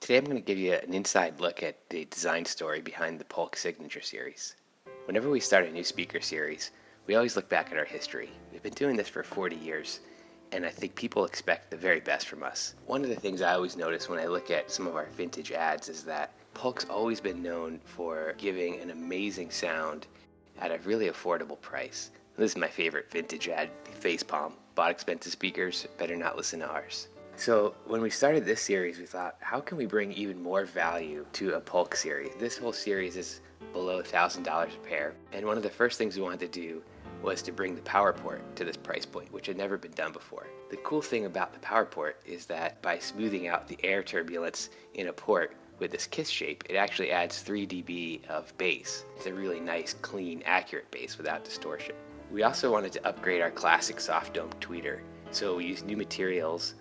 Today I'm going to give you an inside look at the design story behind the Polk Signature Series. Whenever we start a new speaker series, we always look back at our history. We've been doing this for 40 years, and I think people expect the very best from us. One of the things I always notice when I look at some of our vintage ads is that Polk's always been known for giving an amazing sound at a really affordable price. This is my favorite vintage ad, Facepalm. Bought expensive speakers, better not listen to ours. So when we started this series, we thought, how can we bring even more value to a Polk series? This whole series is below $1,000 a pair. And one of the first things we wanted to do was to bring the power port to this price point, which had never been done before. The cool thing about the power port is that by smoothing out the air turbulence in a port with this kiss shape, it actually adds 3 dB of bass. It's a really nice, clean, accurate bass without distortion. We also wanted to upgrade our classic soft dome tweeter. So we used new materials.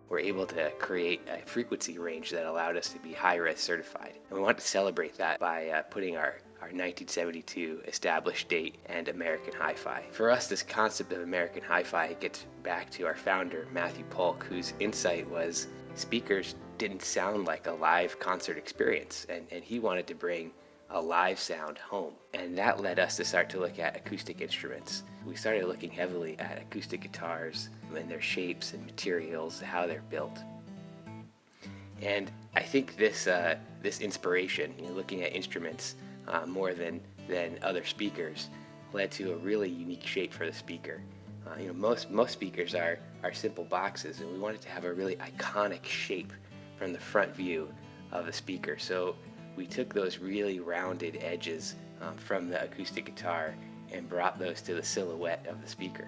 We're able to create a frequency range that allowed us to be high-res certified. And we wanted to celebrate that by putting our 1972 established date and American Hi-Fi. For us, this concept of American Hi-Fi gets back to our founder, Matthew Polk, whose insight was speakers didn't sound like a live concert experience, and he wanted to bring a live sound home. And that led us to start to look at acoustic instruments. We started looking heavily at acoustic guitars and their shapes and materials, how they're built. And I think this inspiration, looking at instruments more than other speakers, led to a really unique shape for the speaker. Most speakers are simple boxes, and we wanted to have a really iconic shape from the front view of the speaker. So we took those really rounded edges from the acoustic guitar and brought those to the silhouette of the speaker.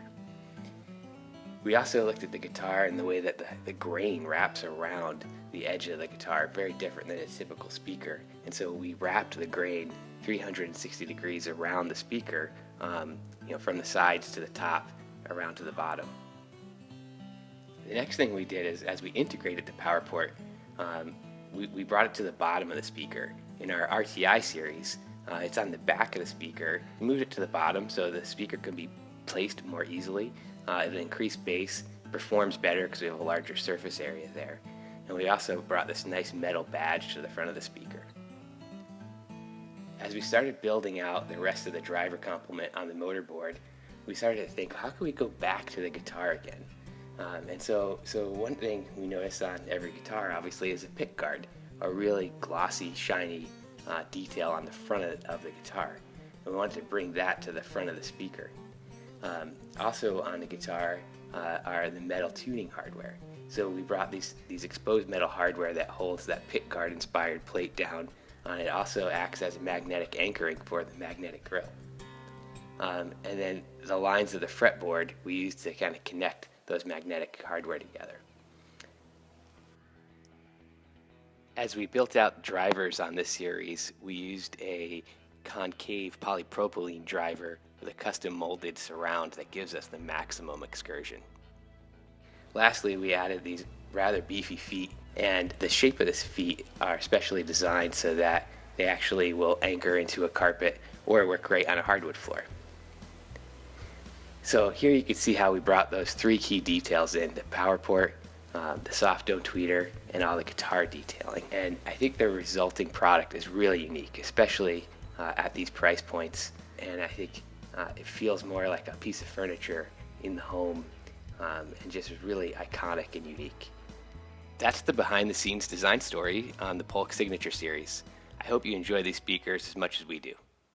We also looked at the guitar and the way that the grain wraps around the edge of the guitar, very different than a typical speaker. And so we wrapped the grain 360 degrees around the speaker, from the sides to the top, around to the bottom. The next thing we did is, as we integrated the power port, we brought it to the bottom of the speaker. In our RTI series, it's on the back of the speaker. We moved it to the bottom so the speaker can be placed more easily. It increased bass, performs better because we have a larger surface area there. And we also brought this nice metal badge to the front of the speaker. As we started building out the rest of the driver complement on the motorboard, we started to think, how can we go back to the guitar again? And so one thing we noticed on every guitar, obviously, is a pick guard, a really glossy, shiny detail on the front of the guitar. And we wanted to bring that to the front of the speaker. Also on the guitar are the metal tuning hardware. So we brought these exposed metal hardware that holds that pick guard inspired plate down. It also acts as a magnetic anchoring for the magnetic grill. And then the lines of the fretboard we used to kind of connect those magnetic hardware together. As we built out drivers on this series, we used a concave polypropylene driver with a custom molded surround that gives us the maximum excursion. Lastly, we added these rather beefy feet, and the shape of this feet are specially designed so that they actually will anchor into a carpet or work great on a hardwood floor. So here you can see how we brought those 3 key details in: the power port, the soft dome tweeter, and all the guitar detailing. And I think the resulting product is really unique, especially at these price points. And I think it feels more like a piece of furniture in the home, and just really iconic and unique. That's the behind the scenes design story on the Polk Signature Series. I hope you enjoy these speakers as much as we do.